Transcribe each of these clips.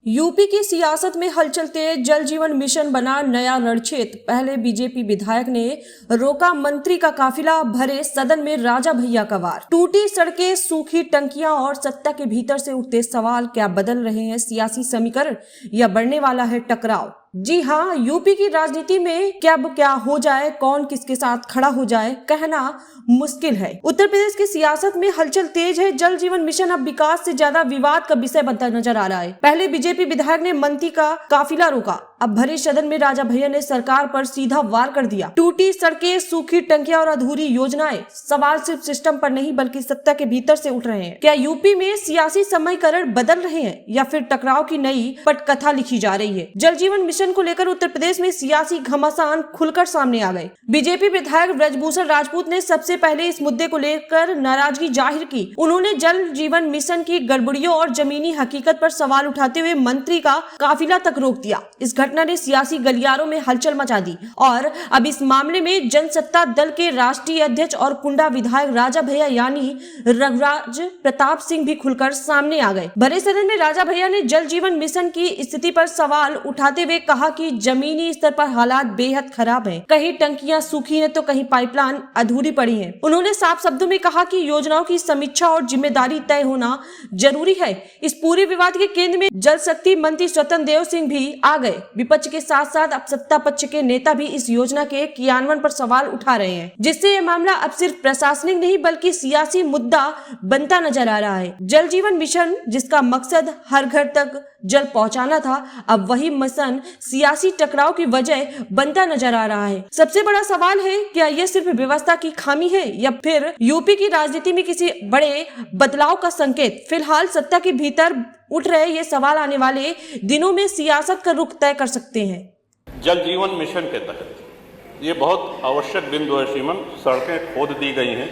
UP की सियासत में हलचल तेज, जल जीवन मिशन बना नया रणक्षेत्र। पहले बीजेपी विधायक ने रोका मंत्री का काफिला, भरे सदन में राजा भैया का वार। टूटी सड़कें, सूखी टंकियां और सत्ता के भीतर से उठते सवाल, क्या बदल रहे हैं सियासी समीकरण या बढ़ने वाला है टकराव? जी हाँ, यूपी की राजनीति में क्या हो जाए, कौन किसके साथ खड़ा हो जाए, कहना मुश्किल है। उत्तर प्रदेश की सियासत में हलचल तेज है। जल जीवन मिशन अब विकास से ज्यादा विवाद का विषय बनता नजर आ रहा है। पहले बीजेपी विधायक ने मंत्री का काफिला रोका, अब भरे सदन में राजा भैया ने सरकार पर सीधा वार कर दिया। टूटी सड़कें, सूखी टंकियां और अधूरी योजनाएं, सवाल सिर्फ सिस्टम पर नहीं बल्कि सत्ता के भीतर से उठ रहे हैं। क्या यूपी में सियासी समीकरण बदल रहे हैं या फिर टकराव की नई पटकथा लिखी जा रही है? जल जीवन मिशन को लेकर उत्तर प्रदेश में सियासी घमासान खुलकर सामने आ गए। बीजेपी विधायक ब्रजभूषण राजपूत ने सबसे पहले इस मुद्दे को लेकर नाराजगी जाहिर की। उन्होंने जल जीवन मिशन की गड़बड़ियों और जमीनी हकीकत पर सवाल उठाते हुए मंत्री का काफिला तक रोक दिया। इस घटना ने सियासी गलियारों में हलचल मचा दी और अब इस मामले में जनसत्ता दल के राष्ट्रीय अध्यक्ष और कुंडा विधायक राजा भैया यानी रघुराज प्रताप सिंह भी खुलकर सामने आ गए। भरे सदन में राजा भैया ने जल जीवन मिशन की स्थिति पर सवाल उठाते हुए कहा कि जमीनी स्तर पर हालात बेहद खराब हैं। कहीं टंकियां सूखी हैं तो कहीं पाइपलाइन अधूरी पड़ी हैं। उन्होंने साफ शब्दों में कहा कि योजनाओं की समीक्षा और जिम्मेदारी तय होना जरूरी है। इस पूरे विवाद के केंद्र में जल शक्ति मंत्री स्वतंत्र देव सिंह भी आ गए। विपक्ष के साथ साथ अब सत्ता पक्ष के नेता भी इस योजना के क्रियान्वयन पर सवाल उठा रहे हैं, जिससे यह मामला अब सिर्फ प्रशासनिक नहीं बल्कि सियासी मुद्दा बनता नजर आ रहा है। जल जीवन मिशन, जिसका मकसद हर घर तक जल पहुंचाना था, अब वही मिशन सियासी टकराव की वजह बनता नजर आ रहा है। सबसे बड़ा सवाल है, क्या यह सिर्फ व्यवस्था की खामी है या फिर यूपी की राजनीति में किसी बड़े बदलाव का संकेत? फिलहाल सत्ता के भीतर उठ रहे ये सवाल आने वाले दिनों में सियासत का रुख तय कर सकते हैं। जल जीवन मिशन के तहत ये बहुत आवश्यक बिंदु है श्रीमन। सड़कें खोद दी गई हैं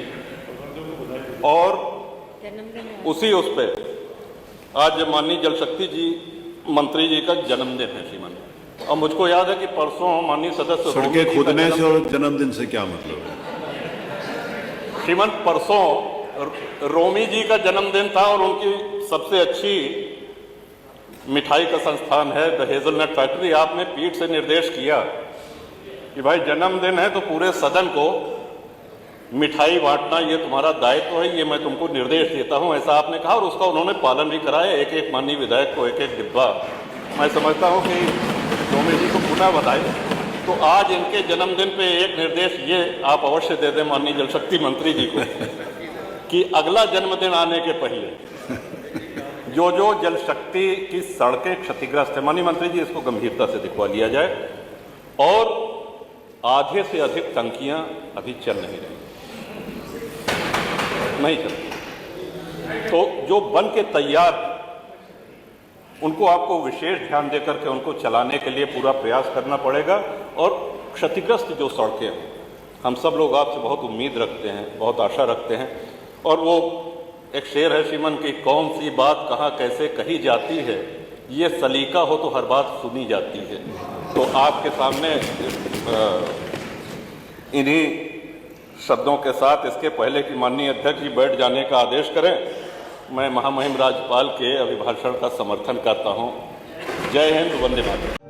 और उस पे आज माननीय जल शक्ति जी मंत्री जी का जन्मदिन है श्रीमन। और मुझको याद है कि परसों माननीय सदस्य सड़कें खोदने से और जन्मदिन से क्या मतलब है श्रीमन? परसों रोमी जी का जन्मदिन था और उनकी सबसे अच्छी मिठाई का संस्थान है द हेजलनट फैक्ट्री। आपने पीठ से निर्देश किया कि भाई जन्मदिन है तो पूरे सदन को मिठाई बांटना ये तुम्हारा दायित्व है, ये मैं तुमको निर्देश देता हूं, ऐसा आपने कहा और उसका उन्होंने पालन भी कराया। एक एक माननीय विधायक को एक एक डिब्बा। मैं समझता हूं कि रोमी जी को पुनः बधाई। तो आज इनके जन्मदिन पे एक निर्देश ये आप अवश्य दे दें माननीय जल शक्ति मंत्री जी को कि अगला जन्मदिन आने के पहले जो जल शक्ति की सड़कें क्षतिग्रस्त है, माननीय मंत्री जी इसको गंभीरता से दिखवा लिया जाए। और आधे से अधिक टंकियां अभी चल नहीं रही, नहीं चलती। तो जो बन के तैयार, उनको आपको विशेष ध्यान देकर के उनको चलाने के लिए पूरा प्रयास करना पड़ेगा। और क्षतिग्रस्त जो सड़कें हैं, हम सब लोग आपसे बहुत उम्मीद रखते हैं, बहुत आशा रखते हैं। और वो एक शेर है श्रीमन की, कौन सी बात कहाँ कैसे कही जाती है, ये सलीका हो तो हर बात सुनी जाती है। तो आपके सामने इन्हीं शब्दों के साथ इसके पहले कि माननीय अध्यक्ष जी बैठ जाने का आदेश करें, मैं महामहिम राज्यपाल के अभिभाषण का समर्थन करता हूं। जय हिंद, वंदे मातरम।